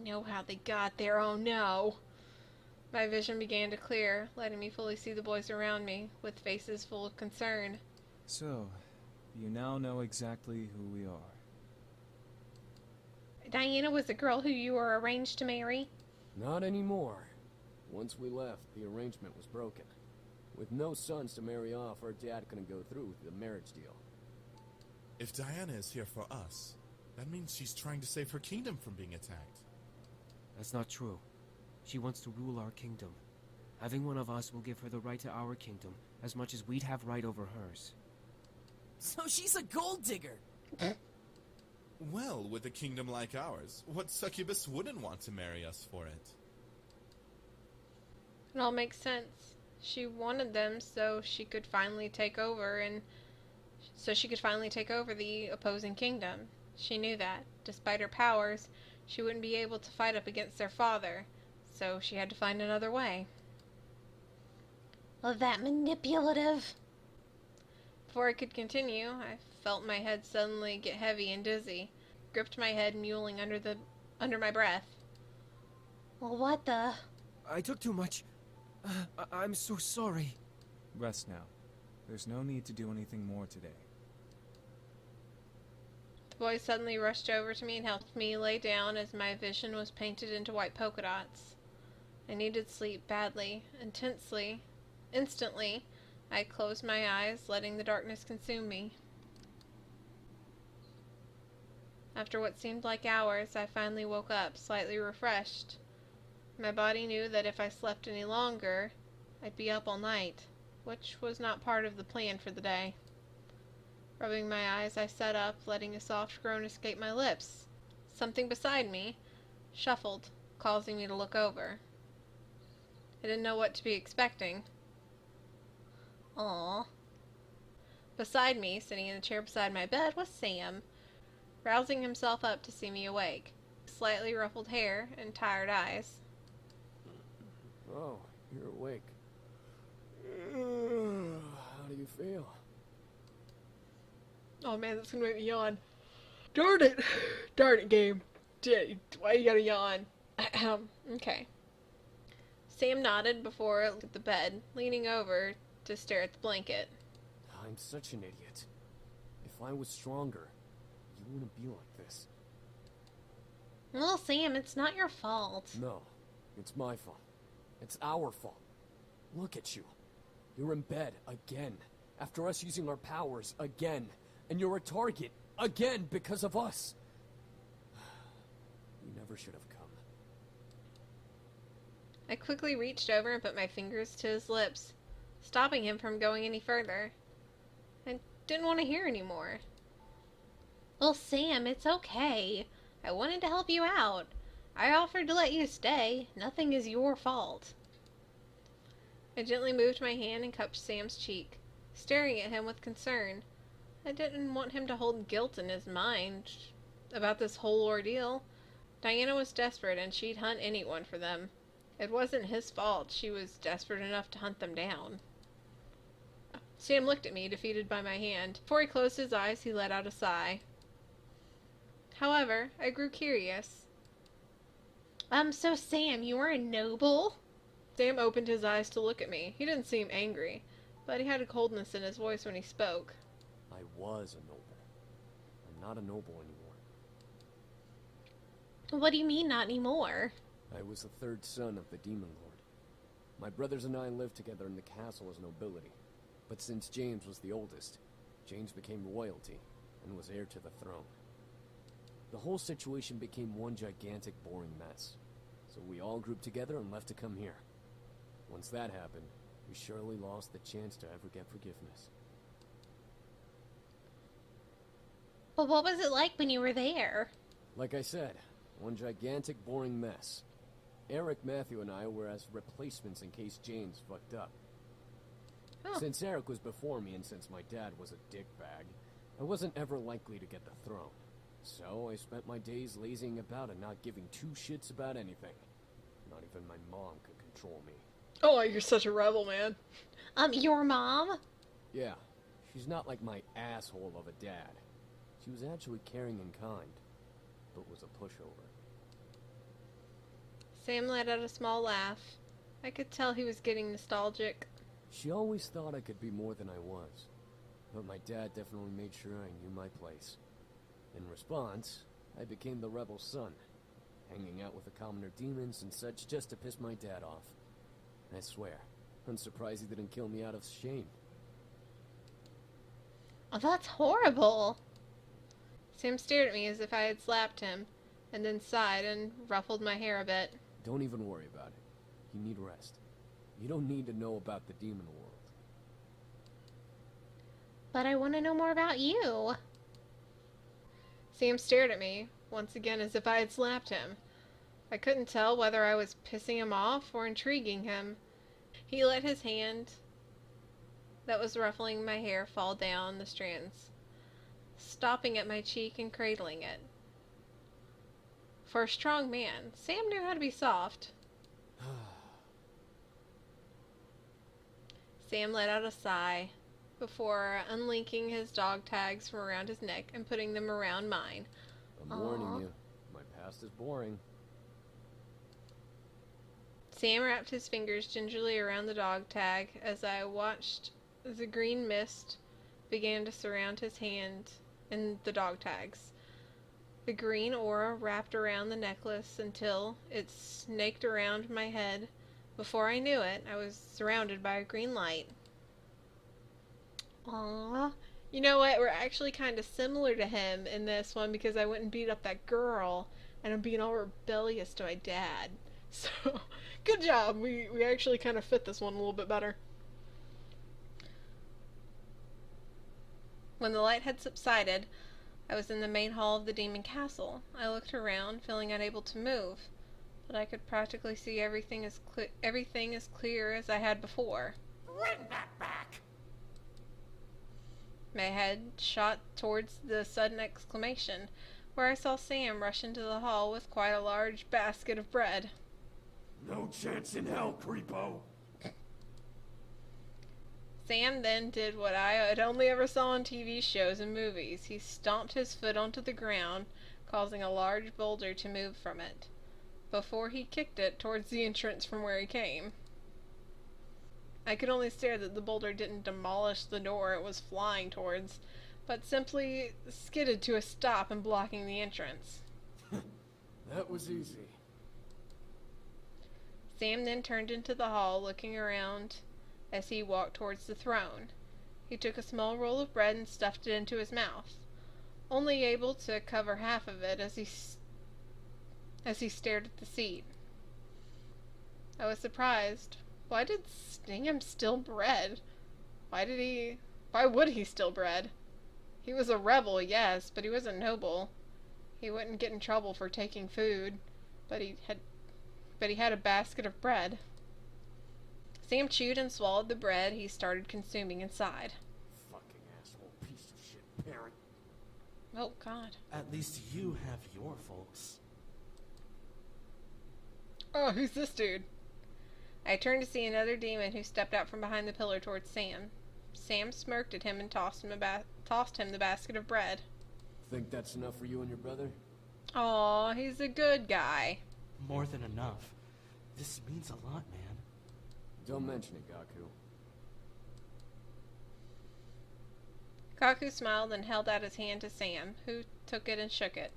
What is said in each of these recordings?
know how they got there, oh no. My vision began to clear, letting me fully see the boys around me, with faces full of concern. So, you now know exactly who we are. Diana was the girl who you were arranged to marry? Not anymore. Once we left, the arrangement was broken. With no sons to marry off, our dad couldn't go through with the marriage deal. If Diana is here for us, that means she's trying to save her kingdom from being attacked. That's not true. She wants to rule our kingdom. Having one of us will give her the right to our kingdom, as much as we'd have right over hers. So she's a gold digger! Well, with a kingdom like ours, what succubus wouldn't want to marry us for it? It all makes sense. She wanted them so she could finally take over the opposing kingdom. She knew that, despite her powers, she wouldn't be able to fight up against their father, so she had to find another way. Oh, that manipulative. Before I could continue, I felt my head suddenly get heavy and dizzy, gripped my head, mewling under my breath. Well, what the? I took too much. I'm so sorry. Rest now. There's no need to do anything more today. The boy suddenly rushed over to me and helped me lay down as my vision was painted into white polka dots. I needed sleep badly, intensely. Instantly, I closed my eyes, letting the darkness consume me. After what seemed like hours, I finally woke up, slightly refreshed. My body knew that if I slept any longer, I'd be up all night, which was not part of the plan for the day. Rubbing my eyes, I sat up, letting a soft groan escape my lips. Something beside me shuffled, causing me to look over. I didn't know what to be expecting. Aw. Beside me, sitting in the chair beside my bed, was Sam, rousing himself up to see me awake, slightly ruffled hair and tired eyes. Oh, you're awake. How do you feel? Oh man, that's gonna make me yawn. Darn it! Darn it, game. Why you gotta yawn? Okay. Sam nodded before I looked at the bed, leaning over to stare at the blanket. I'm such an idiot. If I was stronger, you wouldn't be like this. Well, Sam, it's not your fault. No, it's my fault. It's our fault. Look at you. You're in bed again, after us using our powers again, and you're a target again because of us. You never should have come. I quickly reached over and put my fingers to his lips, stopping him from going any further. I didn't want to hear anymore. Well, Sam, it's okay. I wanted to help you out. I offered to let you stay. Nothing is your fault. I gently moved my hand and cupped Sam's cheek, staring at him with concern. I didn't want him to hold guilt in his mind about this whole ordeal. Diana was desperate, and she'd hunt anyone for them. It wasn't his fault. She was desperate enough to hunt them down. Sam looked at me, defeated by my hand. Before he closed his eyes, he let out a sigh. However, I grew curious. So Sam, you were a noble? Sam opened his eyes to look at me. He didn't seem angry, but he had a coldness in his voice when he spoke. I was a noble. I'm not a noble anymore. What do you mean, not anymore? I was the third son of the Demon Lord. My brothers and I lived together in the castle as nobility. But since James was the oldest, James became royalty and was heir to the throne. The whole situation became one gigantic, boring mess. So we all grouped together and left to come here. Once that happened, we surely lost the chance to ever get forgiveness. But what was it like when you were there? Like I said, one gigantic, boring mess. Eric, Matthew, and I were as replacements in case James fucked up. Huh. Since Eric was before me and since my dad was a dickbag, I wasn't ever likely to get the throne. So I spent my days lazying about and not giving two shits about anything. Not even my mom could control me. Oh, you're such a rebel, man. Your mom? Yeah, she's not like my asshole of a dad. She was actually caring and kind, but was a pushover. Sam let out a small laugh. I could tell he was getting nostalgic. She always thought I could be more than I was. But my dad definitely made sure I knew my place. In response, I became the rebel son, hanging out with the commoner demons and such just to piss my dad off. I swear, I'm surprised he didn't kill me out of shame. Oh, that's horrible. Sam stared at me as if I had slapped him, and then sighed and ruffled my hair a bit. Don't even worry about it. You need rest. You don't need to know about the demon world. But I want to know more about you. Sam stared at me, once again as if I had slapped him. I couldn't tell whether I was pissing him off or intriguing him. He let his hand that was ruffling my hair fall down the strands, stopping at my cheek and cradling it. For a strong man, Sam knew how to be soft. Sam let out a sigh before unlinking his dog tags from around his neck and putting them around mine. I'm warning you, my past is boring. Sam wrapped his fingers gingerly around the dog tag as I watched the green mist began to surround his hand and the dog tags. The green aura wrapped around the necklace until it snaked around my head. Before I knew it, I was surrounded by a green light. Aww. You know what? We're actually kind of similar to him in this one because I went and beat up that girl and I'm being all rebellious to my dad. So, good job. We actually kind of fit this one a little bit better. When the light had subsided, I was in the main hall of the demon castle. I looked around, feeling unable to move, but I could practically see everything as clear as I had before. Bring that back! My head shot towards the sudden exclamation, where I saw Sam rush into the hall with quite a large basket of bread. No chance in hell, creepo! Sam then did what I had only ever saw on TV shows and movies. He stomped his foot onto the ground, causing a large boulder to move from it, before he kicked it towards the entrance from where he came. I could only stare that the boulder didn't demolish the door it was flying towards, but simply skidded to a stop and blocking the entrance. That was easy. Sam then turned into the hall, looking around as he walked towards the throne. He took a small roll of bread and stuffed it into his mouth, only able to cover half of it as he stared at the seat. I was surprised. Why did Sam steal bread? Why would he steal bread? He was a rebel, yes, but he wasn't noble. He wouldn't get in trouble for taking food, but he had a basket of bread. Sam chewed and swallowed the bread he started consuming inside. Fucking asshole piece of shit parent. Oh, God. At least you have your folks. Oh, who's this dude? I turned to see another demon who stepped out from behind the pillar towards Sam. Sam smirked at him and tossed him the basket of bread. Think that's enough for you and your brother? Aw, he's a good guy. More than enough. This means a lot, man. Don't mention it, Gaku. Kaku smiled and held out his hand to Sam, who took it and shook it.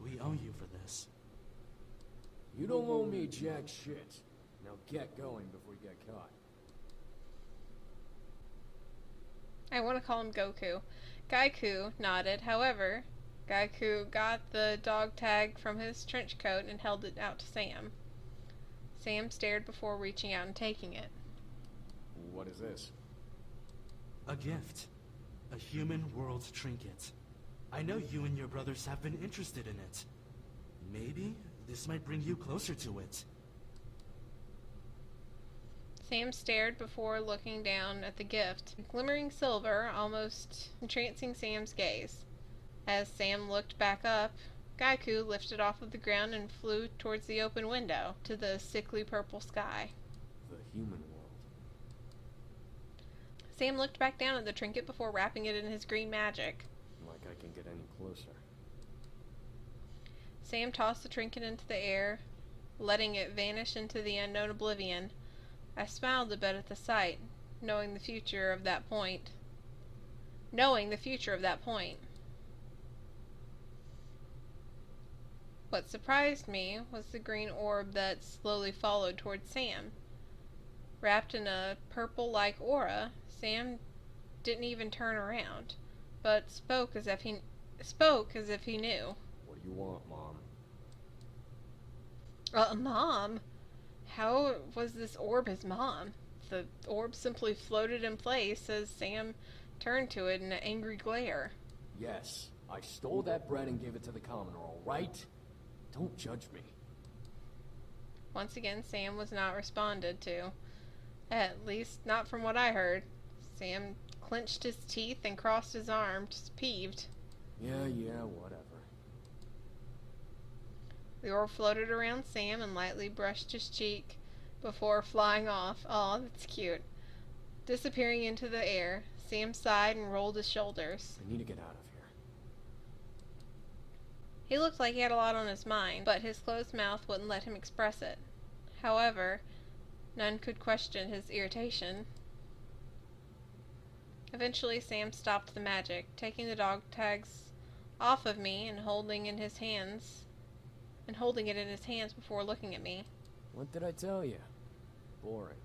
We owe you for this. You don't owe me jack shit. Now get going before you get caught. I want to call him Goku. Gaiku nodded. However, Gaiku got the dog tag from his trench coat and held it out to Sam. Sam stared before reaching out and taking it. What is this? A gift. A human world trinket. I know you and your brothers have been interested in it. Maybe this might bring you closer to it. Sam stared before looking down at the gift, glimmering silver, almost entrancing Sam's gaze. As Sam looked back up, Gaiku lifted off of the ground and flew towards the open window to the sickly purple sky. The human world. Sam looked back down at the trinket before wrapping it in his green magic. Like I can get any closer. Sam tossed the trinket into the air letting it vanish into the unknown oblivion. I smiled a bit at the sight, knowing the future of that point. What surprised me was the green orb that slowly followed towards Sam. Wrapped in a purple-like aura, Sam didn't even turn around, but spoke as if he knew. What do you want, Mom? Mom? How was this orb his mom? The orb simply floated in place as Sam turned to it in an angry glare. Yes, I stole that bread and gave it to the commoner, all right? Don't judge me. Once again, Sam was not responded to. At least, not from what I heard. Sam clenched his teeth and crossed his arms, peeved. Yeah, whatever. The orb floated around Sam and lightly brushed his cheek before flying off. Aw, that's cute. Disappearing into the air, Sam sighed and rolled his shoulders. I need to get out of here. He looked like he had a lot on his mind, but his closed mouth wouldn't let him express it. However, none could question his irritation. Eventually, Sam stopped the magic, taking the dog tags off of me and holding it in his hands before looking at me. What did I tell you? Boring.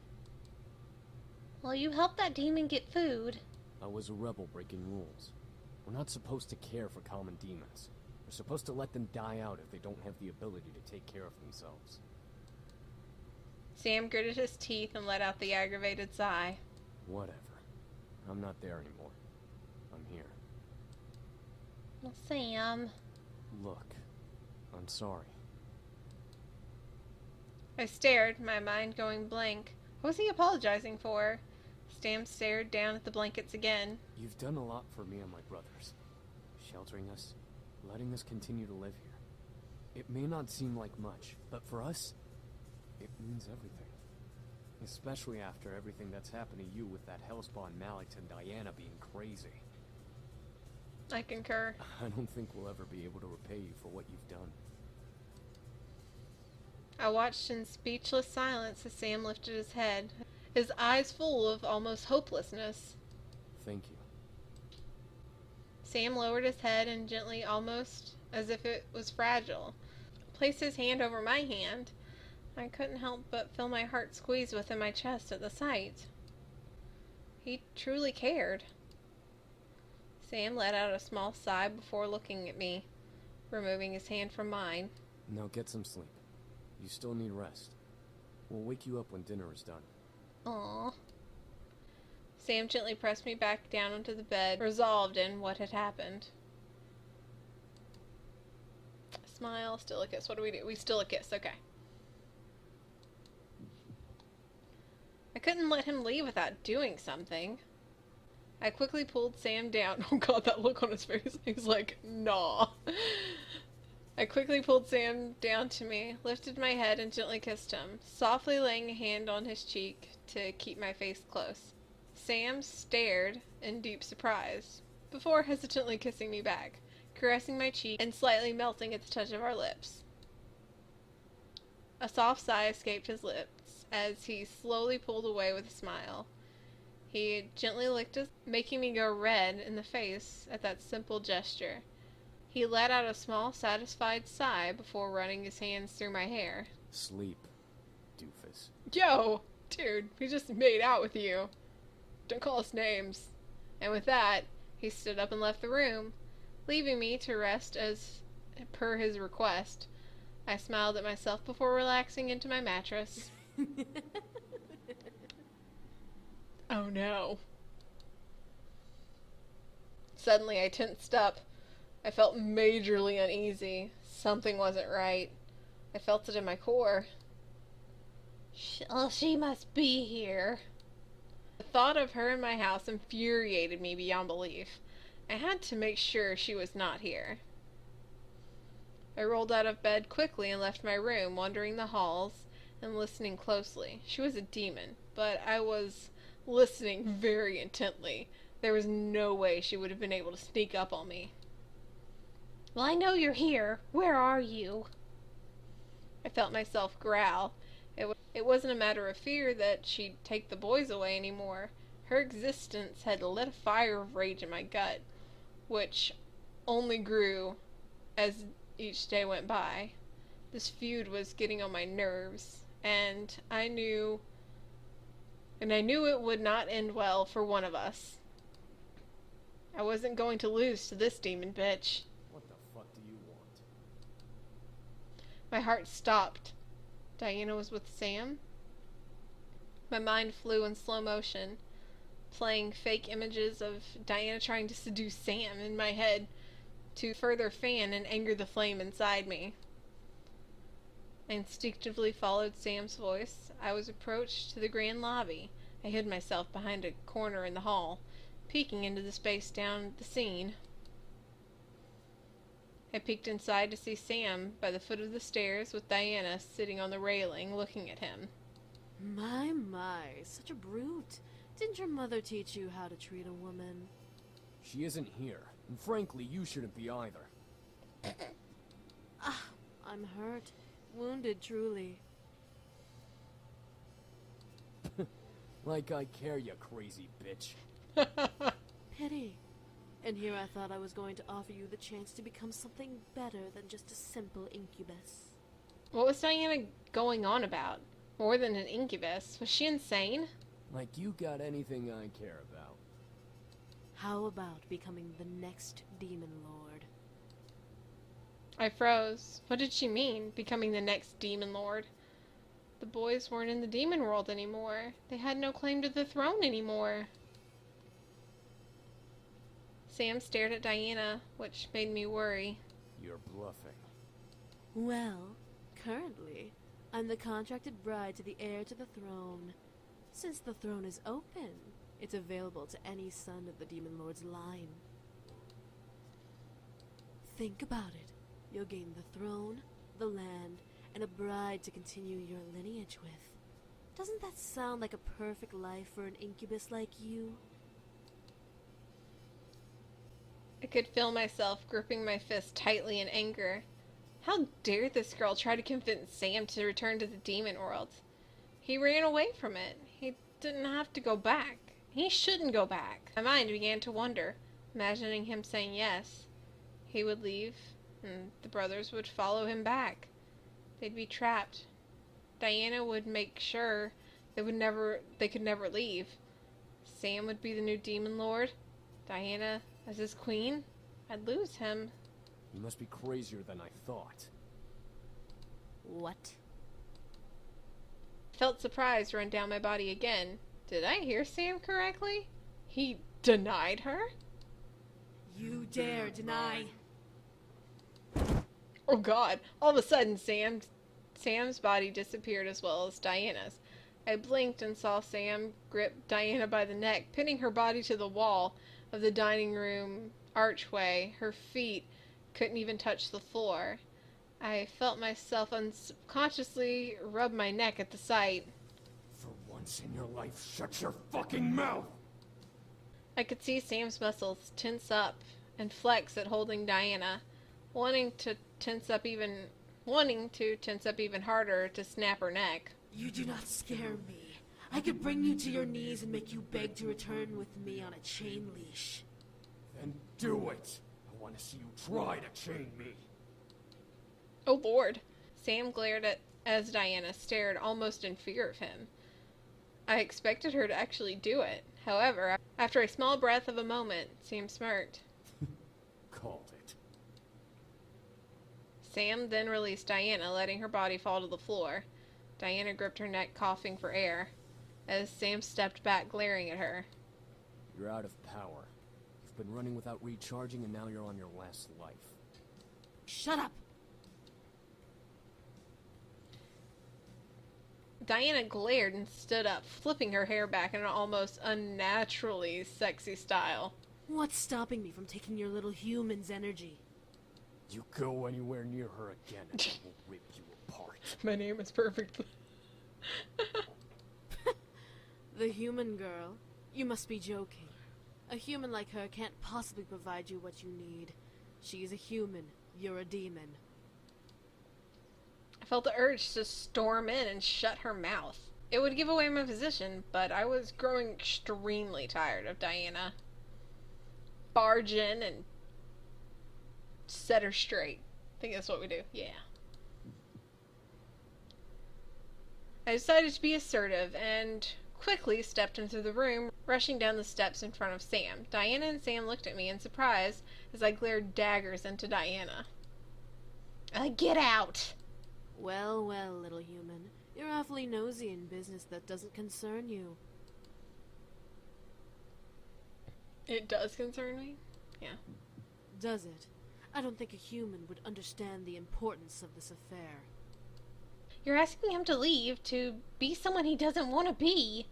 Well, you helped that demon get food. I was a rebel breaking rules. We're not supposed to care for common demons. We're supposed to let them die out if they don't have the ability to take care of themselves. Sam gritted his teeth and let out the aggravated sigh. Whatever. I'm not there anymore. I'm here. Well, Sam. Look, I'm sorry. I stared, my mind going blank. What was he apologizing for? Sam stared down at the blankets again. You've done a lot for me and my brothers. Sheltering us, letting us continue to live here. It may not seem like much, but for us, it means everything. Especially after everything that's happened to you with that hellspawn Malix and Diana being crazy. I concur. I don't think we'll ever be able to repay you for what you've done. I watched in speechless silence as Sam lifted his head, his eyes full of almost hopelessness. Thank you. Sam lowered his head and gently, almost as if it was fragile, placed his hand over my hand. I couldn't help but feel my heart squeeze within my chest at the sight. He truly cared. Sam let out a small sigh before looking at me, removing his hand from mine. Now get some sleep. You still need rest. We'll wake you up when dinner is done. Aw. Sam gently pressed me back down onto the bed, resolved in what had happened. Smile, still a kiss. What do? We still a kiss, okay. I couldn't let him leave without doing something. I quickly pulled Sam down. Oh god, that look on his face. He's like, nah. I quickly pulled Sam down to me, lifted my head, and gently kissed him, softly laying a hand on his cheek to keep my face close. Sam stared in deep surprise, before hesitantly kissing me back, caressing my cheek and slightly melting at the touch of our lips. A soft sigh escaped his lips as he slowly pulled away with a smile. He gently licked us, making me go red in the face at that simple gesture. He let out a small, satisfied sigh before running his hands through my hair. Sleep, doofus. Yo! Dude, we just made out with you. Don't call us names. And with that, he stood up and left the room, leaving me to rest as per his request. I smiled at myself before relaxing into my mattress. Oh no. Suddenly I tensed up. I felt majorly uneasy. Something wasn't right. I felt it in my core. She must be here. The thought of her in my house infuriated me beyond belief. I had to make sure she was not here. I rolled out of bed quickly and left my room, wandering the halls and listening closely. She was a demon, but I was listening very intently. There was no way she would have been able to sneak up on me. Well, I know you're here. Where are you? I felt myself growl. It wasn't a matter of fear that she'd take the boys away anymore. Her existence had lit a fire of rage in my gut, which only grew as each day went by. This feud was getting on my nerves, and I knew it would not end well for one of us. I wasn't going to lose to this demon bitch. What the fuck do you want? My heart stopped. Diana was with Sam? My mind flew in slow motion, playing fake images of Diana trying to seduce Sam in my head to further fan and anger the flame inside me. I instinctively followed Sam's voice. I was approached to the grand lobby. I hid myself behind a corner in the hall, peeking into the space down the scene. I peeked inside to see Sam by the foot of the stairs with Diana sitting on the railing looking at him. My, such a brute. Didn't your mother teach you how to treat a woman? She isn't here, and frankly, you shouldn't be either. I'm hurt. Wounded, truly. Like I care, you crazy bitch. Pity. And here I thought I was going to offer you the chance to become something better than just a simple incubus. What was Diana going on about? More than an incubus. Was she insane? Like you got anything I care about. How about becoming the next demon lord? I froze. What did she mean, becoming the next demon lord? The boys weren't in the demon world anymore. They had no claim to the throne anymore. Sam stared at Diana, which made me worry. You're bluffing. Well, currently, I'm the contracted bride to the heir to the throne. Since the throne is open, it's available to any son of the Demon Lord's line. Think about it. You'll gain the throne, the land, and a bride to continue your lineage with. Doesn't that sound like a perfect life for an incubus like you? I could feel myself gripping my fist tightly in anger. How dare this girl try to convince Sam to return to the demon world? He ran away from it. He didn't have to go back. He shouldn't go back. My mind began to wonder, imagining him saying yes. He would leave, and the brothers would follow him back. They'd be trapped. Diana would make sure they could never leave. Sam would be the new demon lord. Diana as his queen. I'd lose him. You must be crazier than I thought. What? Felt surprise run down my body again. Did I hear Sam correctly? He denied her? You dare deny? Oh god. All of a sudden Sam's body disappeared as well as Diana's. I blinked and saw Sam grip Diana by the neck, pinning her body to the wall of the dining room archway. Her feet couldn't even touch the floor. I felt myself unconsciously rub my neck at the sight. For once in your life, shut your fucking mouth! I could see Sam's muscles tense up and flex at holding Diana, wanting to tense up even harder to snap her neck. You do not scare me. I could bring you to your knees and make you beg to return with me on a chain leash. Then do it! I want to see you try to chain me. Oh lord. Sam glared as Diana stared almost in fear of him. I expected her to actually do it. However, after a small breath of a moment, Sam smirked. Called it. Sam then released Diana, letting her body fall to the floor. Diana gripped her neck, coughing for air, as Sam stepped back, glaring at her. You're out of power. You've been running without recharging, and now you're on your last life. Shut up! Diana glared and stood up, flipping her hair back in an almost unnaturally sexy style. What's stopping me from taking your little human's energy? You go anywhere near her again, and I will rip you apart. My name is perfect. The human girl? You must be joking. A human like her can't possibly provide you what you need. She's a human. You're a demon. I felt the urge to storm in and shut her mouth. It would give away my position, but I was growing extremely tired of Diana. Barge in and set her straight. I think that's what we do. Yeah. I decided to be assertive and quickly stepped into the room, rushing down the steps in front of Sam. Diana and Sam looked at me in surprise as I glared daggers into Diana. Get out! Well, well, little human. You're awfully nosy in business that doesn't concern you. It does concern me? Yeah. Does it? I don't think a human would understand the importance of this affair. You're asking him to leave to be someone he doesn't want to be.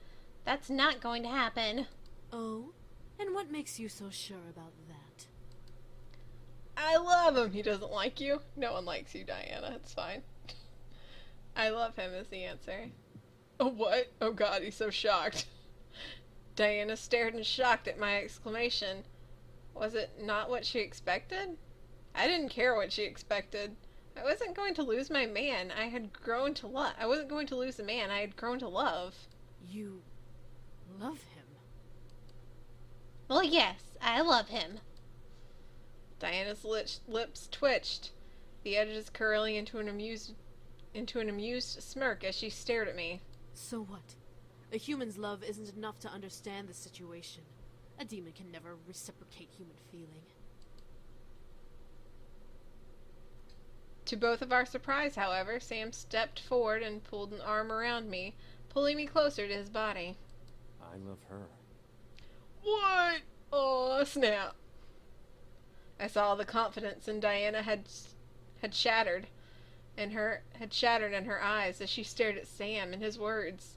That's not going to happen. Oh? And what makes you so sure about that? I love him. He doesn't like you. No one likes you, Diana. It's fine. I love him is the answer. Oh, what? Oh god, he's so shocked. Diana stared in shock at my exclamation. Was it not what she expected? I didn't care what she expected. I wasn't going to lose my man. I had grown to love. I wasn't going to lose a man I had grown to love. You love him? Well, yes, I love him. Diana's lips twitched, the edges curling into an amused smirk as she stared at me. So what? A human's love isn't enough to understand the situation. A demon can never reciprocate human feeling. To both of our surprise, however, Sam stepped forward and pulled an arm around me, pulling me closer to his body. I love her. What? Oh, snap. I saw the confidence in Diana had shattered in her eyes as she stared at Sam and his words.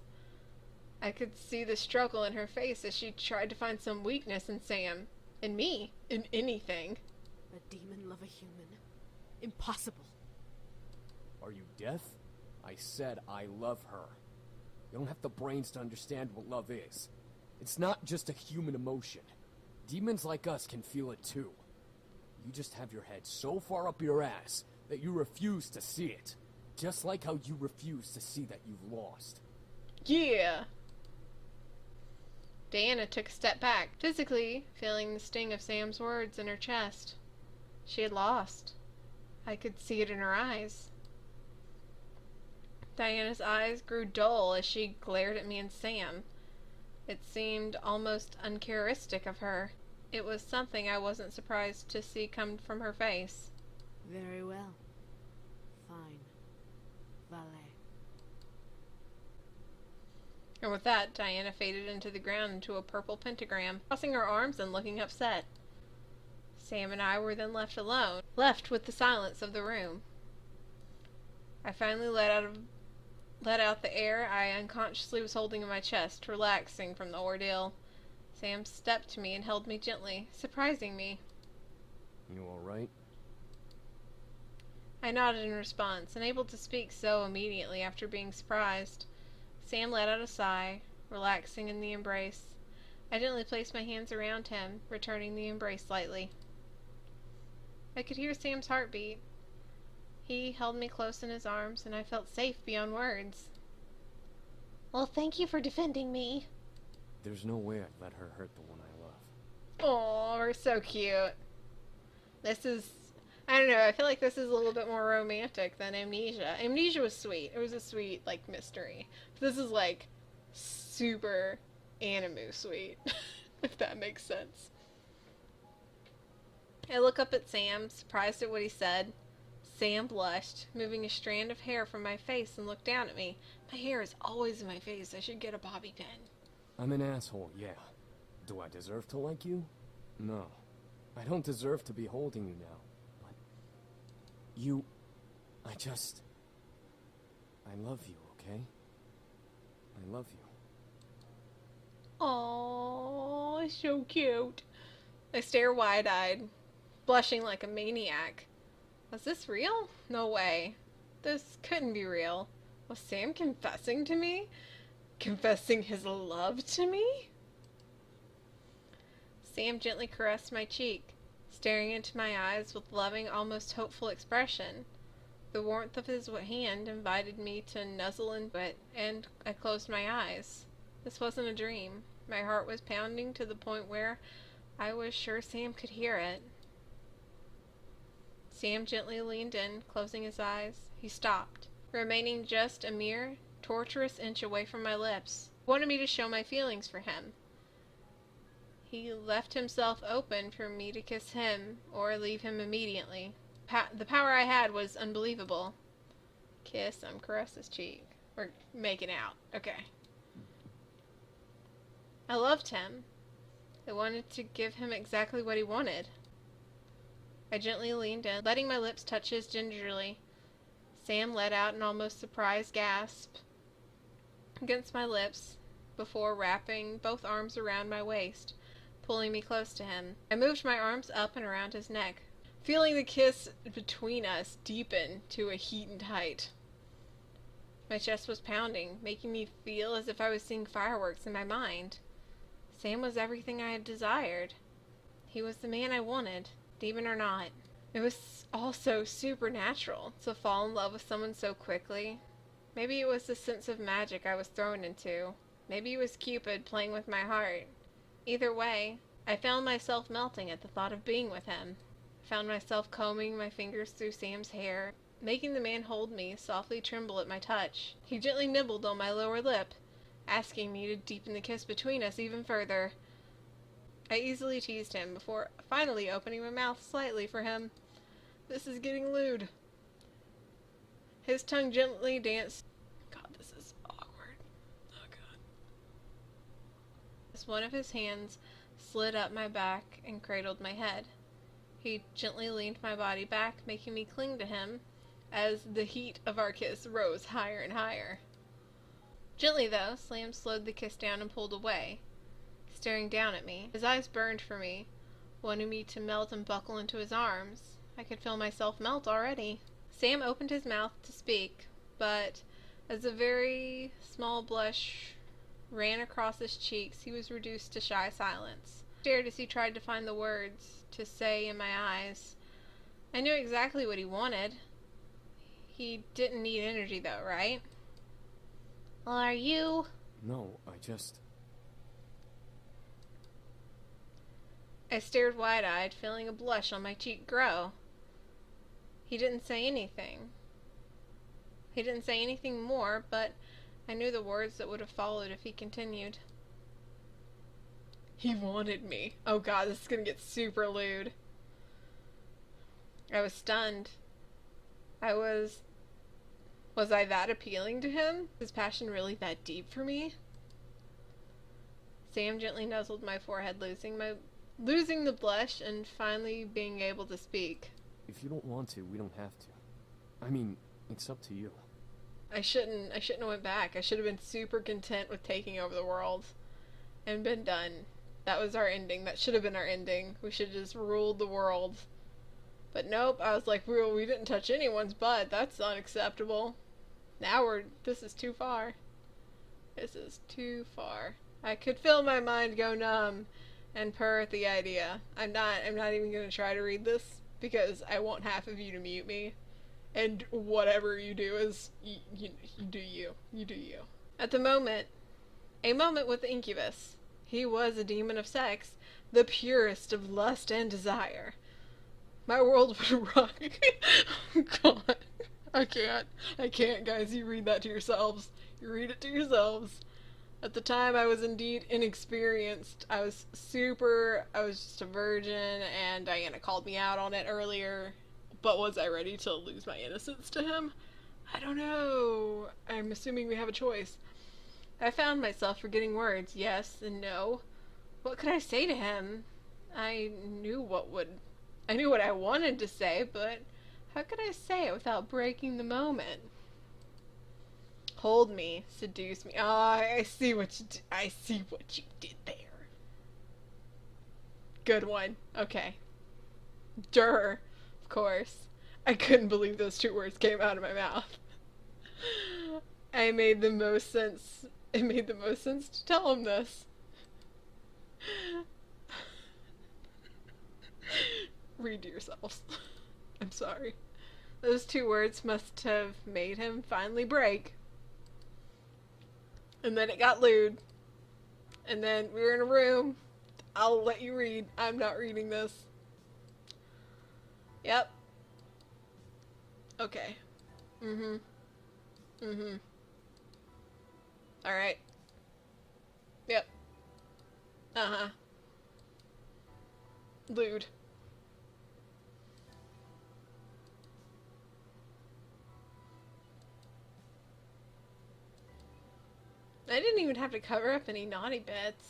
I could see the struggle in her face as she tried to find some weakness in Sam, in me, in anything. A demon love a human? Impossible. Are you deaf? I said I love her. You don't have the brains to understand what love is. It's not just a human emotion. Demons like us can feel it too. You just have your head so far up your ass that you refuse to see it. Just like how you refuse to see that you've lost. Yeah. Diana took a step back, physically feeling the sting of Sam's words in her chest. She had lost. I could see it in her eyes. Diana's eyes grew dull as she glared at me and Sam. It seemed almost uncharacteristic of her. It was something I wasn't surprised to see come from her face. Very well. Fine. Valet. And with that, Diana faded into the ground into a purple pentagram, crossing her arms and looking upset. Sam and I were then left alone, left with the silence of the room. I finally let out the air I unconsciously was holding in my chest, relaxing from the ordeal. Sam stepped to me and held me gently, surprising me. You alright? I nodded in response, unable to speak so immediately after being surprised. Sam let out a sigh, relaxing in the embrace. I gently placed my hands around him, returning the embrace lightly. I could hear Sam's heartbeat. He held me close in his arms, and I felt safe beyond words. Well, thank you for defending me. There's no way I'd let her hurt the one I love. Aw, we're so cute. This is, I don't know, I feel like this is a little bit more romantic than Amnesia. Amnesia was sweet. It was a sweet, like, mystery. This is, like, super anime sweet, if that makes sense. I look up at Sam, surprised at what he said. Sam blushed, moving a strand of hair from my face and looked down at me. My hair is always in my face. I should get a bobby pin. I'm an asshole, yeah. Do I deserve to like you? No. I don't deserve to be holding you now. But you... I love you, okay? I love you. Aww, so cute. I stare wide-eyed, blushing like a maniac. Was this real? No way. This couldn't be real. Was Sam confessing to me? Confessing his love to me? Sam gently caressed my cheek, staring into my eyes with loving, almost hopeful expression. The warmth of his hand invited me to nuzzle into it, and I closed my eyes. This wasn't a dream. My heart was pounding to the point where I was sure Sam could hear it. Sam gently leaned in, closing his eyes. He stopped, remaining just a mere torturous inch away from my lips. He wanted me to show my feelings for him. He left himself open for me to kiss him or leave him immediately. The power I had was unbelievable. Kiss, caress his cheek. We're making out. Okay. I loved him. I wanted to give him exactly what he wanted. I gently leaned in, letting my lips touch his gingerly. Sam let out an almost surprised gasp against my lips before wrapping both arms around my waist, pulling me close to him. I moved my arms up and around his neck, feeling the kiss between us deepen to a heated height. My chest was pounding, making me feel as if I was seeing fireworks in my mind. Sam was everything I had desired. He was the man I wanted, demon or not. It was also supernatural to fall in love with someone so quickly. Maybe it was the sense of magic I was thrown into. Maybe it was Cupid playing with my heart. Either way, I found myself melting at the thought of being with him. I found myself combing my fingers through Sam's hair, making the man hold me, softly tremble at my touch. He gently nibbled on my lower lip, asking me to deepen the kiss between us even further. I easily teased him before finally opening my mouth slightly for him. This is getting lewd. His tongue gently danced. God, this is awkward. Oh, God. As one of his hands slid up my back and cradled my head. He gently leaned my body back, making me cling to him as the heat of our kiss rose higher and higher. Gently, though, Sam slowed the kiss down and pulled away, staring down at me. His eyes burned for me, wanting me to melt and buckle into his arms. I could feel myself melt already. Sam opened his mouth to speak, but as a very small blush ran across his cheeks, he was reduced to shy silence. I stared as he tried to find the words to say in my eyes. I knew exactly what he wanted. He didn't need energy, though, right? Well, are you? No, I just... I stared wide-eyed, feeling a blush on my cheek grow. He didn't say anything. He didn't say anything more, but I knew the words that would have followed if he continued. He wanted me. Oh God, this is gonna get super lewd. I was stunned. Was I that appealing to him? His passion really that deep for me? Sam gently nuzzled my forehead, losing the blush and finally being able to speak. If you don't want to, we don't have to. I mean, it's up to you. I shouldn't have went back. I should have been super content with taking over the world and been done. That was our ending. That should have been our ending. We should have just ruled the world. But nope, I was like, we didn't touch anyone's butt. That's unacceptable. Now this is too far. This is too far. I could feel my mind go numb and purr at the idea. I'm not even going to try to read this because I want half of you to mute me. And whatever you do is, you do you. You do you. At the moment, a moment with the incubus. He was a demon of sex, the purest of lust and desire. My world would rock. God. I can't, guys. You read that to yourselves. You read it to yourselves. At the time, I was indeed inexperienced. I was just a virgin, and Diana called me out on it earlier. But was I ready to lose my innocence to him? I don't know. I'm assuming we have a choice. I found myself forgetting words, yes and no. What could I say to him? I knew what I wanted to say, but how could I say it without breaking the moment? Hold me, seduce me. I see what you did there. Good one. Okay. Durr. Of course. I couldn't believe those two words came out of my mouth. It made the most sense to tell him this. Read to yourselves. I'm sorry. Those two words must have made him finally break. And then it got lewd. And then we were in a room. I'll let you read. I'm not reading this. Yep. Okay. Alright. Yep. Uh-huh. Lewd. I didn't even have to cover up any naughty bits.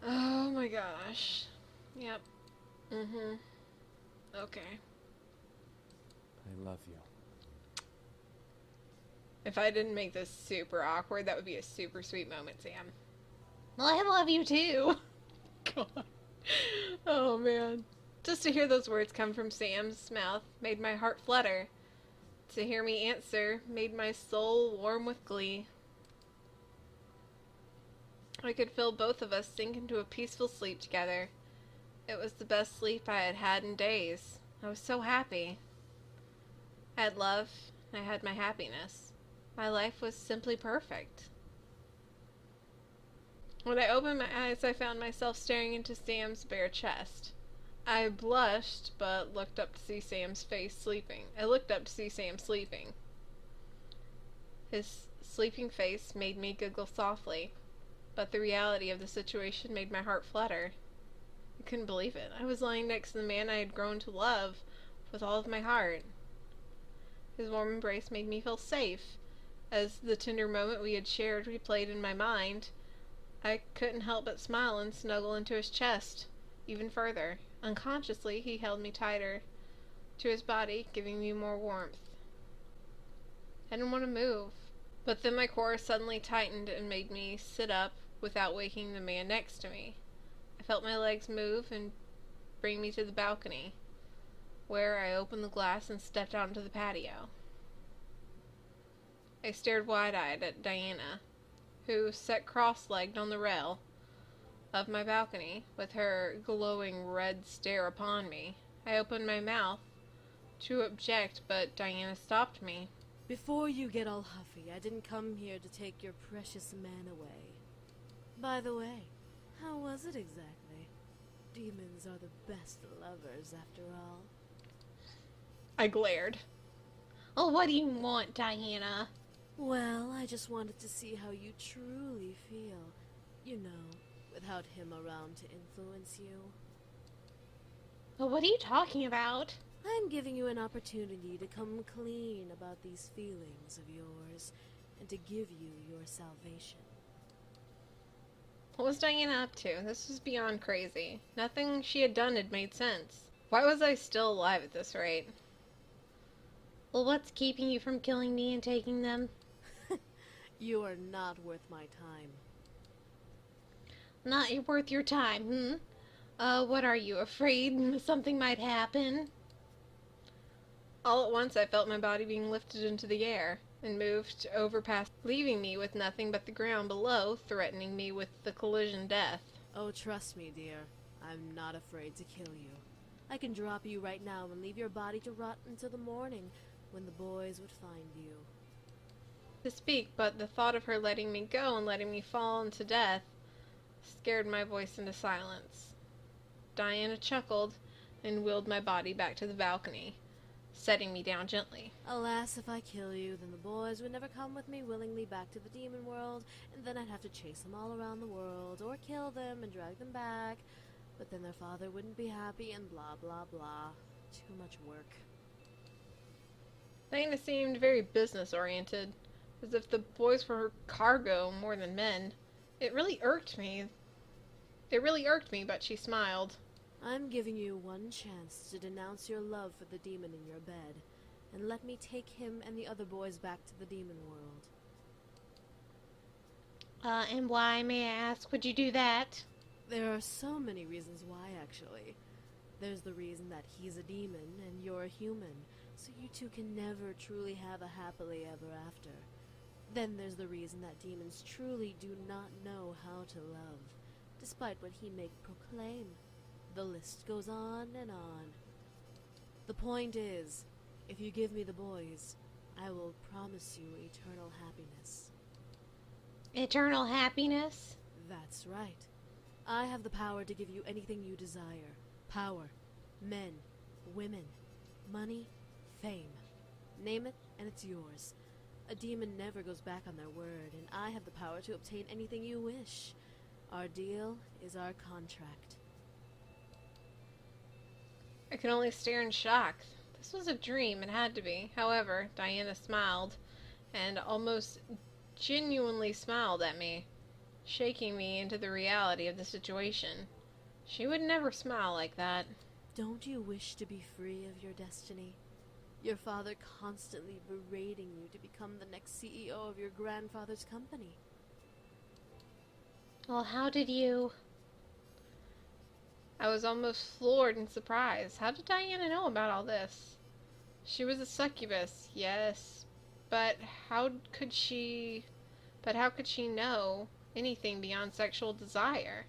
Oh my gosh. Yep. Okay. I love you. If I didn't make this super awkward, that would be a super sweet moment, Sam. Well, I love you too. God. Oh man. Just to hear those words come from Sam's mouth made my heart flutter. To hear me answer made my soul warm with glee. I could feel both of us sink into a peaceful sleep together. It was the best sleep I had had in days. I was so happy. I had love, and I had my happiness. My life was simply perfect. When I opened my eyes, I found myself staring into Sam's bare chest. I blushed, but looked up to see Sam's face sleeping. I looked up to see Sam sleeping. His sleeping face made me giggle softly, but the reality of the situation made my heart flutter. I couldn't believe it. I was lying next to the man I had grown to love with all of my heart. His warm embrace made me feel safe. As the tender moment we had shared replayed in my mind, I couldn't help but smile and snuggle into his chest even further. Unconsciously, he held me tighter to his body, giving me more warmth. I didn't want to move, but then my core suddenly tightened and made me sit up without waking the man next to me. I felt my legs move and bring me to the balcony, where I opened the glass and stepped out into the patio. I stared wide-eyed at Diana, who sat cross-legged on the rail of my balcony, with her glowing red stare upon me. I opened my mouth to object, but Diana stopped me. Before you get all huffy, I didn't come here to take your precious man away. By the way, how was it exactly? Demons are the best lovers, after all. I glared. Well, what do you want, Diana? Well, I just wanted to see how you truly feel. You know, without him around to influence you. Well, what are you talking about? I'm giving you an opportunity to come clean about these feelings of yours, and to give you your salvation. What was Diana up to? This was beyond crazy. Nothing she had done had made sense. Why was I still alive at this rate? Well, what's keeping you from killing me and taking them? You are not worth my time. Not worth your time, what are you, afraid something might happen? All at once I felt my body being lifted into the air and moved over past, leaving me with nothing but the ground below, threatening me with the collision death. Oh, trust me, dear. I'm not afraid to kill you. I can drop you right now and leave your body to rot until the morning, when the boys would find you. To speak, but the thought of her letting me go and letting me fall into death scared my voice into silence. Diana chuckled and wheeled my body back to the balcony, setting me down gently. Alas, if I kill you, then the boys would never come with me willingly back to the demon world, and then I'd have to chase them all around the world, or kill them and drag them back, but then their father wouldn't be happy, and blah blah blah. Too much work. Diana seemed very business-oriented, as if the boys were her cargo more than men. It really irked me, but she smiled. I'm giving you one chance to denounce your love for the demon in your bed, and let me take him and the other boys back to the demon world. And why, may I ask, would you do that? There are so many reasons why, actually. There's the reason that he's a demon and you're a human, so you two can never truly have a happily ever after. Then there's the reason that demons truly do not know how to love, despite what he may proclaim. The list goes on and on. The point is, if you give me the boys, I will promise you eternal happiness. Eternal happiness? That's right. I have the power to give you anything you desire. Power, men, women, money, fame. Name it, and it's yours. A demon never goes back on their word, and I have the power to obtain anything you wish. Our deal is our contract. I could only stare in shock. This was a dream, it had to be. However, Diana smiled, and almost genuinely smiled at me, shaking me into the reality of the situation. She would never smile like that. Don't you wish to be free of your destiny? Your father constantly berating you to become the next CEO of your grandfather's company. Well, how did you... I was almost floored in surprise. How did Diana know about all this? She was a succubus, yes, but how could she know anything beyond sexual desire?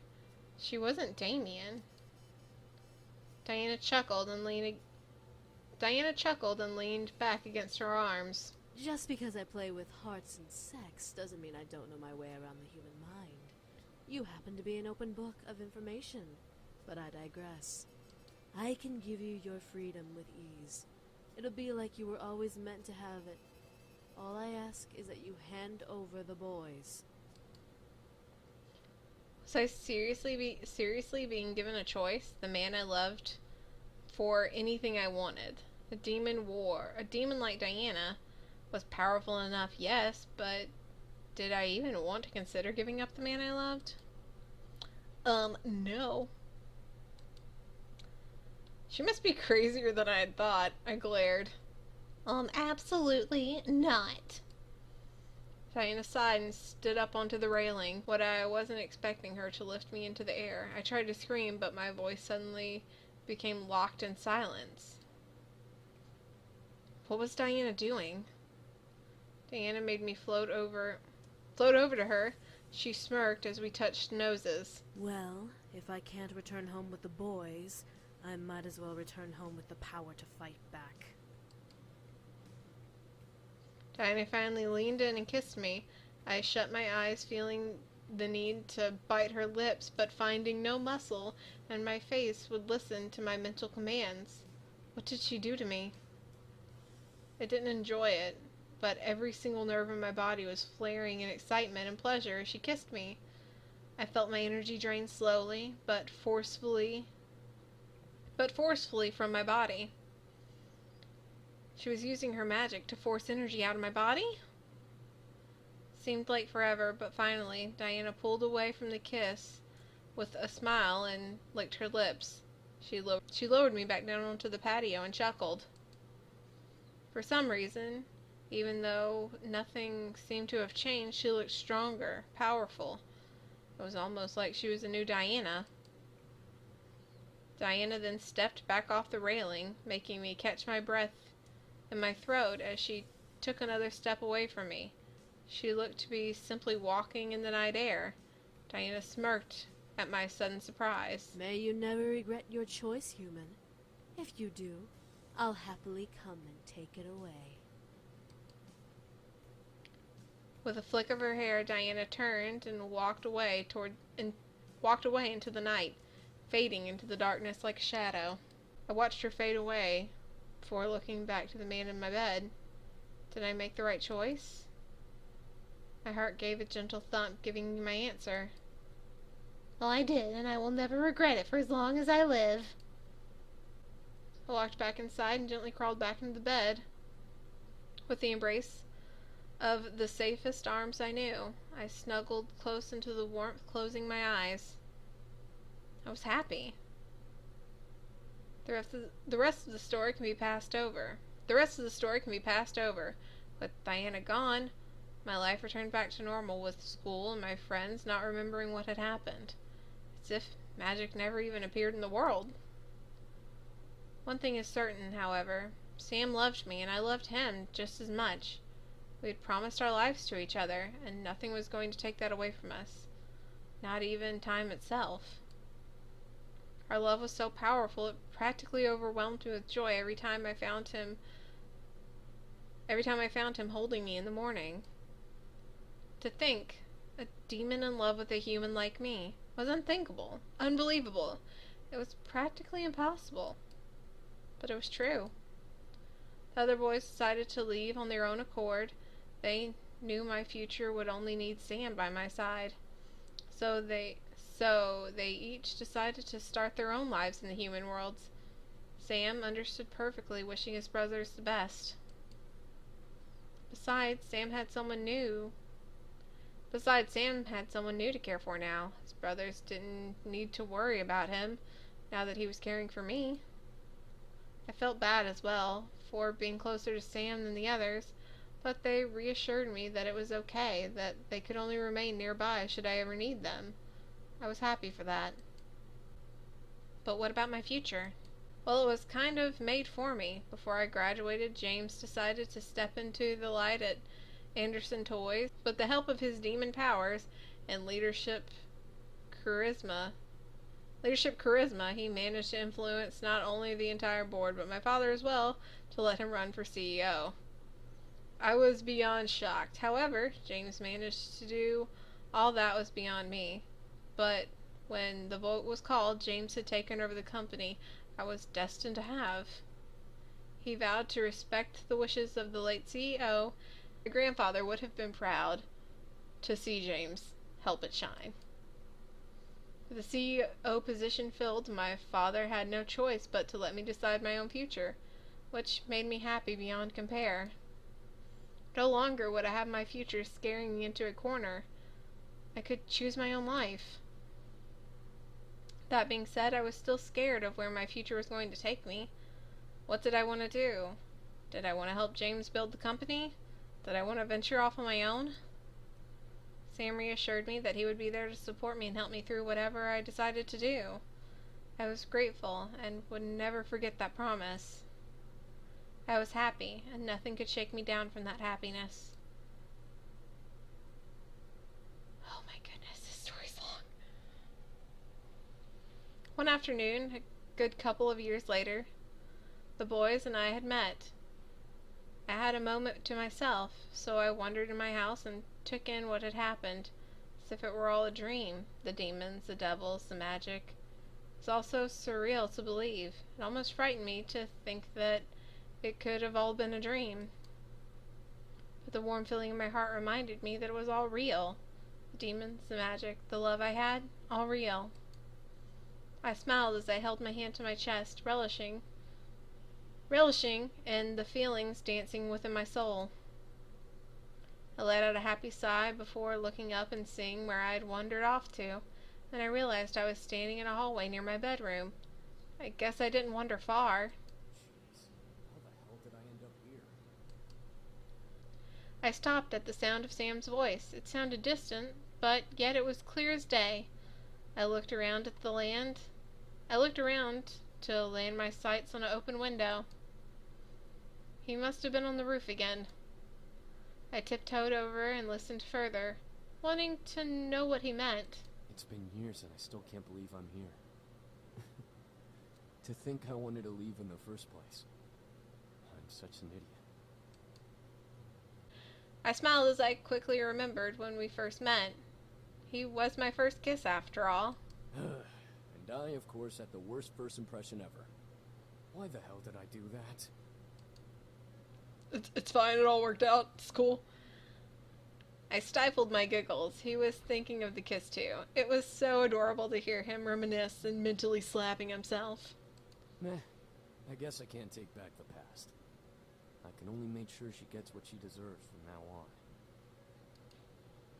She wasn't Damien. Diana chuckled and leaned back against her arms. Just because I play with hearts and sex doesn't mean I don't know my way around the human mind. You happen to be an open book of information, but I digress. I can give you your freedom with ease. It'll be like you were always meant to have it. All I ask is that you hand over the boys. Was I seriously being given a choice? The man I loved for anything I wanted. A demon like Diana was powerful enough, yes, but did I even want to consider giving up the man I loved? No. She must be crazier than I had thought. I glared. Absolutely not. Diana sighed and stood up onto the railing. What I wasn't expecting her to lift me into the air. I tried to scream, but my voice suddenly became locked in silence. What was Diana doing? Diana made me float over to her. She smirked as we touched noses. Well, if I can't return home with the boys, I might as well return home with the power to fight back. Diana finally leaned in and kissed me. I shut my eyes, feeling the need to bite her lips, but finding no muscle, and my face would listen to my mental commands. What did she do to me? I didn't enjoy it, but every single nerve in my body was flaring in excitement and pleasure as she kissed me. I felt my energy drain slowly, but forcefully from my body. She was using her magic to force energy out of my body? Seemed like forever, but finally, Diana pulled away from the kiss with a smile and licked her lips. She lowered me back down onto the patio and chuckled. For some reason, even though nothing seemed to have changed, she looked stronger, powerful. It was almost like she was a new Diana. Diana then stepped back off the railing, making me catch my breath in my throat as she took another step away from me. She looked to be simply walking in the night air. Diana smirked at my sudden surprise. May you never regret your choice, human. If you do, I'll happily come and take it away. With a flick of her hair, Diana turned and walked away into the night, fading into the darkness like a shadow. I watched her fade away before looking back to the man in my bed. Did I make the right choice? My heart gave a gentle thump, giving me my answer. Well, I did, and I will never regret it for as long as I live. I walked back inside and gently crawled back into the bed. With the embrace of the safest arms I knew, I snuggled close into the warmth, closing my eyes. I was happy. The rest of the story can be passed over. With Diana gone, my life returned back to normal, with school and my friends not remembering what had happened. As if magic never even appeared in the world. One thing is certain, however. Sam loved me, and I loved him just as much. We had promised our lives to each other, and nothing was going to take that away from us. Not even time itself. Our love was so powerful, it practically overwhelmed me with joy every time I found him holding me in the morning. To think, a demon in love with a human like me, was unthinkable, unbelievable. It was practically impossible. But it was true. The other boys decided to leave on their own accord. They knew my future would only need Sam by my side. So they each decided to start their own lives in the human worlds. Sam understood perfectly, wishing his brothers the best. Besides, Sam had someone new to care for now. His brothers didn't need to worry about him, now that he was caring for me. I felt bad as well, for being closer to Sam than the others, but they reassured me that it was okay, that they could only remain nearby should I ever need them. I was happy for that. But what about my future? Well, it was kind of made for me. Before I graduated, James decided to step into the light at Anderson Toys. With the help of his demon powers and leadership charisma, he managed to influence not only the entire board, but my father as well, to let him run for CEO. I was beyond shocked. However, James managed to do all that was beyond me. But when the vote was called, James had taken over the company I was destined to have. He vowed to respect the wishes of the late CEO. My grandfather would have been proud to see James help it shine. With the CEO position filled, my father had no choice but to let me decide my own future, which made me happy beyond compare. No longer would I have my future scaring me into a corner. I could choose my own life. That being said, I was still scared of where my future was going to take me. What did I want to do? Did I want to help James build the company? Did I want to venture off on my own? Sam reassured me that he would be there to support me and help me through whatever I decided to do. I was grateful and would never forget that promise. I was happy, and nothing could shake me down from that happiness. Oh my goodness, this story's long. One afternoon, a good couple of years later, the boys and I had met. I had a moment to myself, so I wandered in my house and took in what had happened, as if it were all a dream. The demons, the devils, the magic. It was all so surreal to believe. It almost frightened me to think that it could have all been a dream. But the warm feeling in my heart reminded me that it was all real. The demons, the magic, the love I had, all real. I smiled as I held my hand to my chest, relishing in the feelings dancing within my soul. I let out a happy sigh before looking up and seeing where I had wandered off to, and I realized I was standing in a hallway near my bedroom. I guess I didn't wander far. Jeez, how the hell did I end up here? I stopped at the sound of Sam's voice. It sounded distant, but yet it was clear as day. I looked around to land my sights on an open window. He must have been on the roof again. I tiptoed over and listened further, wanting to know what he meant. It's been years and I still can't believe I'm here. To think I wanted to leave in the first place. I'm such an idiot. I smiled as I quickly remembered when we first met. He was my first kiss, after all. And I, of course, had the worst first impression ever. Why the hell did I do that? It's fine, it all worked out. It's cool. I stifled my giggles. He was thinking of the kiss too. It was so adorable to hear him reminisce and mentally slapping himself. Meh. I guess I can't take back the past. I can only make sure she gets what she deserves from now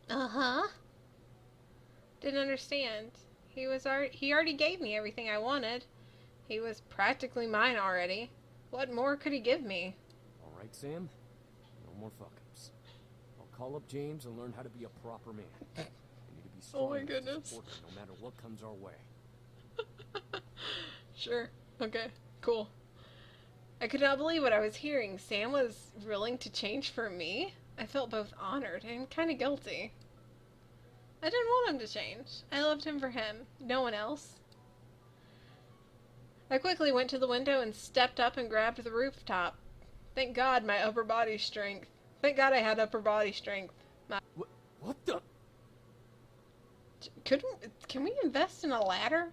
on. Uh-huh. Didn't understand. He already gave me everything I wanted. He was practically mine already. What more could he give me? Alright, Sam. No more fuck-ups. I'll call up James and learn how to be a proper man. I need to be strong Oh my enough goodness. to support her no matter what comes our way. Sure. Okay. Cool. I could not believe what I was hearing. Sam was willing to change for me? I felt both honored and kind of guilty. I didn't want him to change. I loved him for him, no one else. I quickly went to the window and stepped up and grabbed the rooftop. Thank God my upper body strength. Thank God I had upper body strength. What the? Can we invest in a ladder?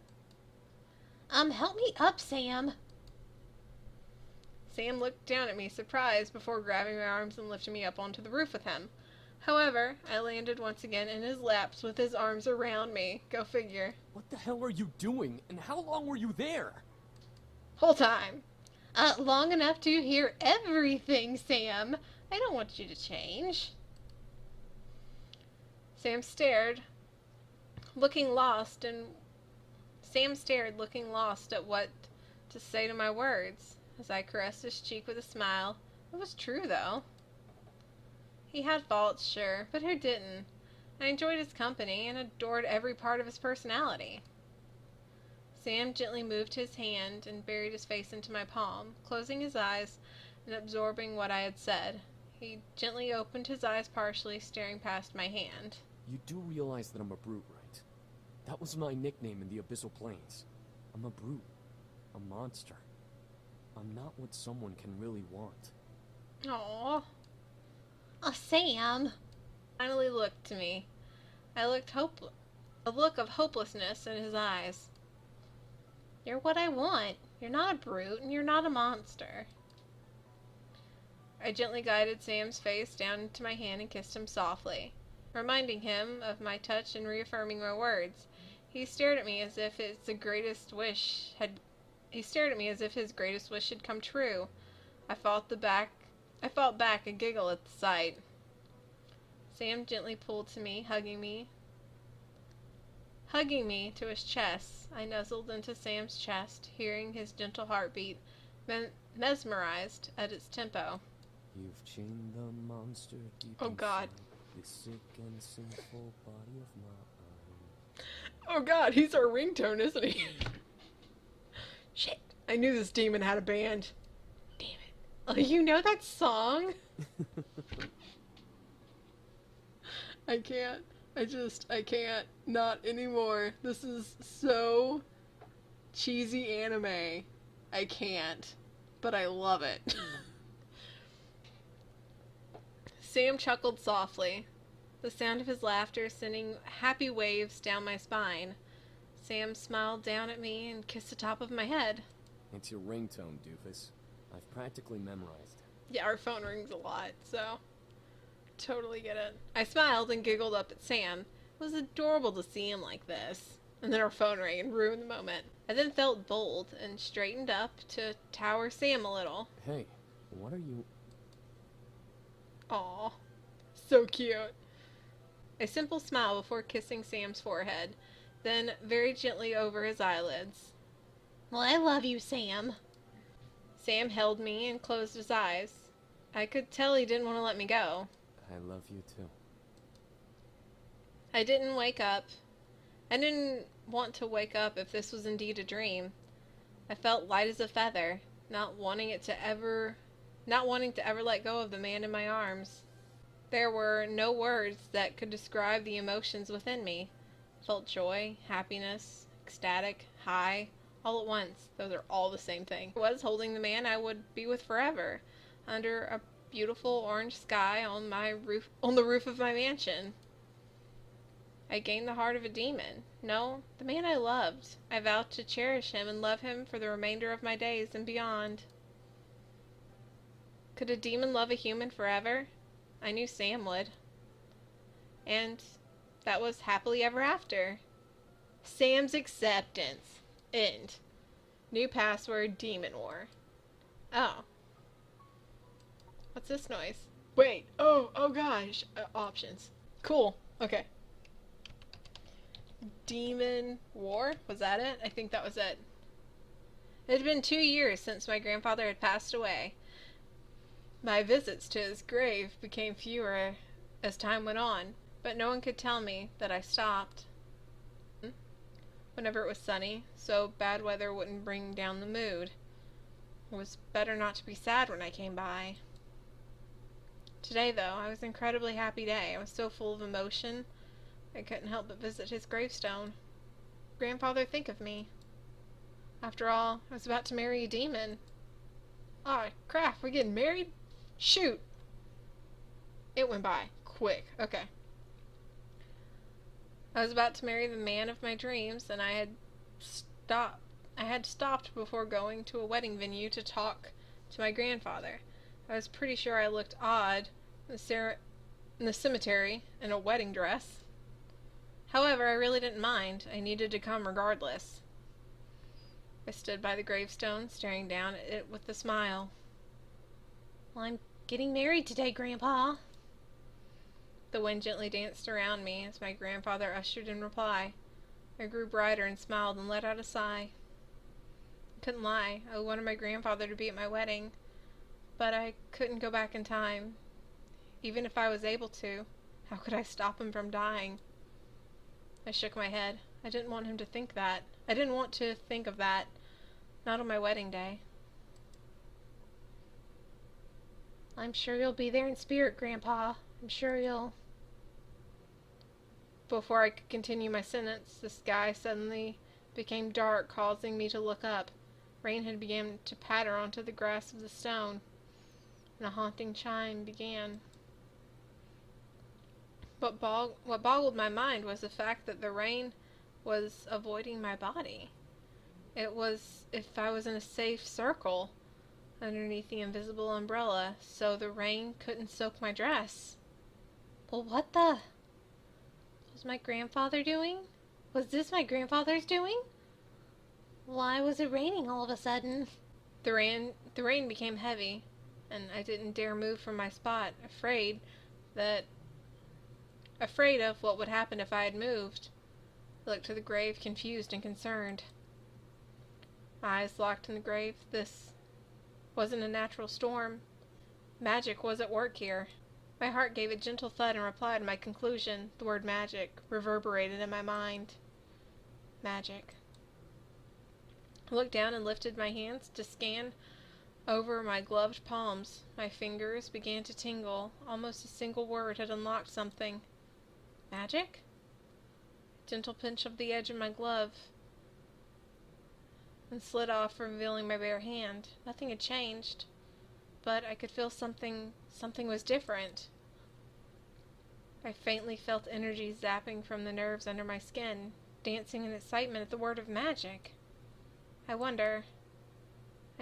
Help me up, Sam. Sam looked down at me, surprised, before grabbing my arms and lifting me up onto the roof with him. However, I landed once again in his laps with his arms around me. Go figure. What the hell are you doing? And how long were you there? Whole time. Long enough to hear everything, Sam. I don't want you to change. Sam stared, looking lost at what to say to my words, as I caressed his cheek with a smile. It was true, though. He had faults, sure, but who didn't? I enjoyed his company and adored every part of his personality. Sam gently moved his hand and buried his face into my palm, closing his eyes and absorbing what I had said. He gently opened his eyes partially, staring past my hand. You do realize that I'm a brute, right? That was my nickname in the Abyssal Plains. I'm a brute. A monster. I'm not what someone can really want. Aww. Sam. Finally looked to me. I looked a look of hopelessness in his eyes. You're what I want. You're not a brute, and you're not a monster. I gently guided Sam's face down into my hand and kissed him softly, reminding him of my touch and reaffirming my words. He stared at me as if his greatest wish had come true. I felt back a giggle at the sight. Sam gently pulled to me, hugging me to his chest. I nuzzled into Sam's chest, hearing his gentle heartbeat, mesmerized at its tempo. You've chained the monster deep Oh God. inside the sick and sinful body of mine. Oh God, he's our ringtone, isn't he? Shit, I knew this demon had a band. Damn it. Oh, you know that song? I can't. I can't. Not anymore. This is so cheesy anime. I can't. But I love it. Sam chuckled softly, the sound of his laughter sending happy waves down my spine. Sam smiled down at me and kissed the top of my head. It's your ringtone, doofus. I've practically memorized it. Yeah, our phone rings a lot, so totally get it. I smiled and giggled up at Sam. It was adorable to see him like this. And then our phone rang and ruined the moment. I then felt bold and straightened up to tower Sam a little. Hey, what are you... Aw, so cute. A simple smile before kissing Sam's forehead, then very gently over his eyelids. Well, I love you, Sam. Sam held me and closed his eyes. I could tell he didn't want to let me go. I love you too. I didn't wake up. I didn't want to wake up if this was indeed a dream. I felt light as a feather, not wanting to ever let go of the man in my arms. There were no words that could describe the emotions within me. I felt joy, happiness, ecstatic, high, all at once. Those are all the same thing. I was holding the man I would be with forever, under a beautiful orange sky on the roof of my mansion. I gained the heart of a demon. No, the man I loved. I vowed to cherish him and love him for the remainder of my days and beyond. Could a demon love a human forever? I knew Sam would. And that was happily ever after. Sam's acceptance. End. New password, Demon War. Oh. What's this noise? Wait. Oh gosh. Options. Cool. Okay. Demon War? Was that it? I think that was it. It had been 2 years since my grandfather had passed away. My visits to his grave became fewer as time went on, but no one could tell me that I stopped. Whenever it was sunny, so bad weather wouldn't bring down the mood. It was better not to be sad when I came by. Today, though, I was an incredibly happy day. I was so full of emotion, I couldn't help but visit his gravestone. Grandfather, think of me. After all, I was about to marry a demon. Ah, crap, we're getting married? Shoot! It went by. Quick. Okay. I was about to marry the man of my dreams, and I had stopped before going to a wedding venue to talk to my grandfather. I was pretty sure I looked odd in the cemetery in a wedding dress. However, I really didn't mind. I needed to come regardless. I stood by the gravestone, staring down at it with a smile. Well, I'm getting married today, Grandpa. The wind gently danced around me as my grandfather ushered in reply. I grew brighter and smiled and let out a sigh. I couldn't lie. I wanted my grandfather to be at my wedding, but I couldn't go back in time. Even if I was able to, how could I stop him from dying? I shook my head. I didn't want him to think that. I didn't want to think of that. Not on my wedding day. I'm sure you'll be there in spirit, Grandpa. I'm sure you'll... Before I could continue my sentence, the sky suddenly became dark, causing me to look up. Rain had begun to patter onto the grass of the stone, and a haunting chime began. What boggled my mind was the fact that the rain was avoiding my body. It was if I was in a safe circle underneath the invisible umbrella, so the rain couldn't soak my dress. Well, what the... was my grandfather doing? Was this my grandfather's doing? Why was it raining all of a sudden? The rain became heavy, and I didn't dare move from my spot, afraid of what would happen if I had moved. I looked to the grave, confused and concerned. My eyes locked in the grave. This wasn't a natural storm. Magic was at work here. My heart gave a gentle thud in reply to my conclusion. The word magic reverberated in my mind. Magic. I looked down and lifted my hands to scan over my gloved palms. My fingers began to tingle. Almost a single word had unlocked something. Magic? Gentle pinch of the edge of my glove and slid off, revealing my bare hand. Nothing had changed, but I could feel something was different. I faintly felt energy zapping from the nerves under my skin, dancing in excitement at the word of magic. I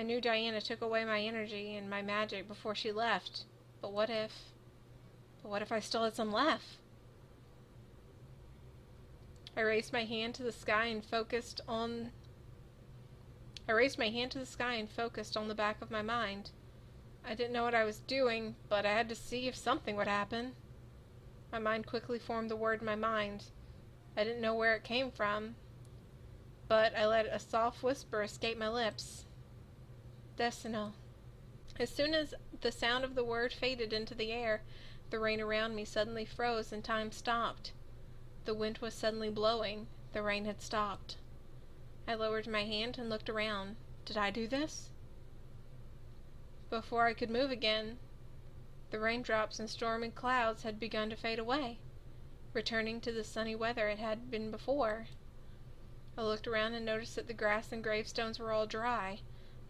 knew Diana took away my energy and my magic before she left, but what if I still had some left? I raised my hand to the sky and focused on the back of my mind. I didn't know what I was doing, but I had to see if something would happen. My mind quickly formed the word in my mind. I didn't know where it came from, but I let a soft whisper escape my lips. Destino. As soon as the sound of the word faded into the air, the rain around me suddenly froze and time stopped. The wind was suddenly blowing. The rain had stopped. I lowered my hand and looked around. Did I do this? Before I could move again, the raindrops and stormy clouds had begun to fade away, returning to the sunny weather it had been before. I looked around and noticed that the grass and gravestones were all dry,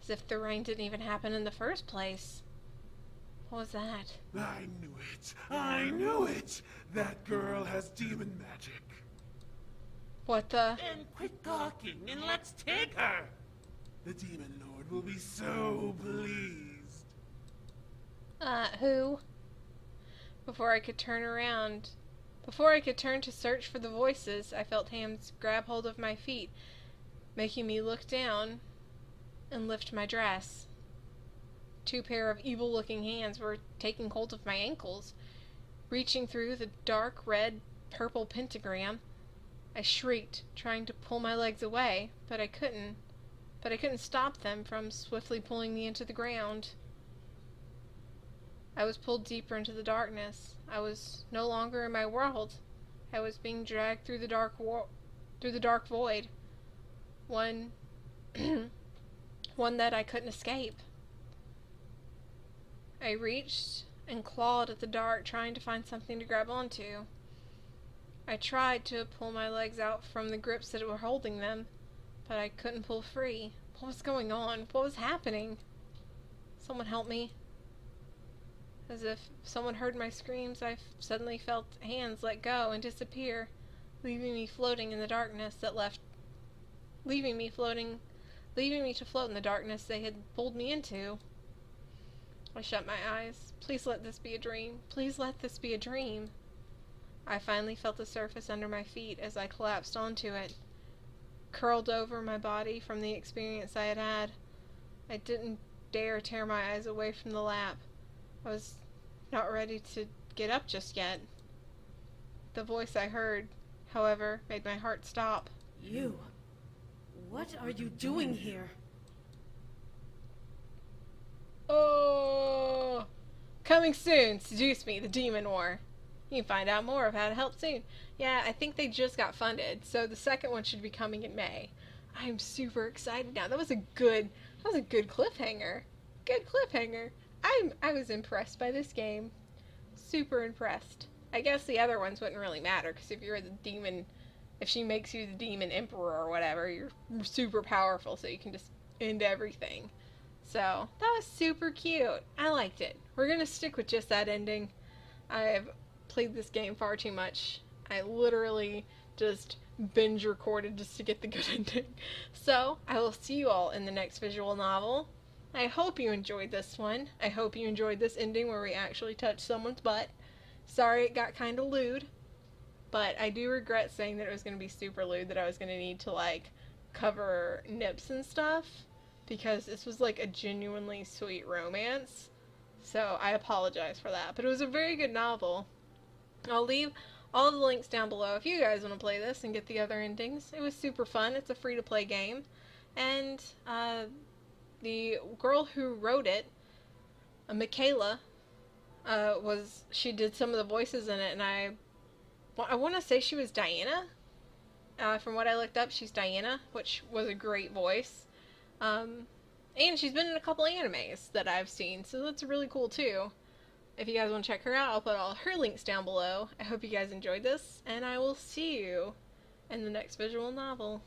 as if the rain didn't even happen in the first place. What was that? I knew it! I knew it! That girl has demon magic. What the? Then quit talking and let's take her! The demon lord will be so pleased. Who? Before I could turn to search for the voices, I felt hands grab hold of my feet, making me look down and lift my dress. Two pair of evil-looking hands were taking hold of my ankles, reaching through the dark red purple pentagram. I shrieked, trying to pull my legs away, but I couldn't stop them from swiftly pulling me into the ground. I was pulled deeper into the darkness. I was no longer in my world. I was being dragged through the dark void. One one that I couldn't escape. I and clawed at the dark, trying to find something to grab onto. I tried to pull my legs out from the grips that were holding them, but I couldn't pull free. What was going on? What was happening? Someone help me. As if someone heard my screams, I suddenly felt hands let go and disappear, leaving me floating in the darkness that left... leaving me to float in the darkness they had pulled me into. I shut my eyes. Please let this be a dream. Please let this be a dream. I finally felt the surface under my feet as I collapsed onto it, curled over my body from the experience I had had. I didn't dare tear my eyes away from the lap. I was not ready to get up just yet. The voice I heard, however, made my heart stop. You. What are you doing here? Oh! Coming soon, Seduce Me, the Demon War. You can find out more of how to help soon. Yeah, I think they just got funded, so the second one should be coming in May. I'm super excited now. That was a good cliffhanger. Good cliffhanger. I was impressed by this game. Super impressed. I guess the other ones wouldn't really matter, because if you're the demon, if she makes you the demon emperor or whatever, you're super powerful, so you can just end everything. So, that was super cute. I liked it. We're gonna stick with just that ending. I've played this game far too much. I literally just binge recorded just to get the good ending. So, I will see you all in the next visual novel. I hope you enjoyed this one. I hope you enjoyed this ending where we actually touched someone's butt. Sorry it got kind of lewd, but I do regret saying that it was going to be super lewd, that I was going to need to, like, cover nips and stuff, because this was, like, a genuinely sweet romance. So, I apologize for that. But it was a very good novel. I'll leave all the links down below if you guys want to play this and get the other endings. It was super fun. It's a free-to-play game. And, the girl who wrote it, Michaela, she did some of the voices in it, and I want to say she was Diana. From what I looked up, she's Diana, which was a great voice. And she's been in a couple animes that I've seen, so that's really cool too. If you guys want to check her out, I'll put all her links down below. I hope you guys enjoyed this, and I will see you in the next visual novel.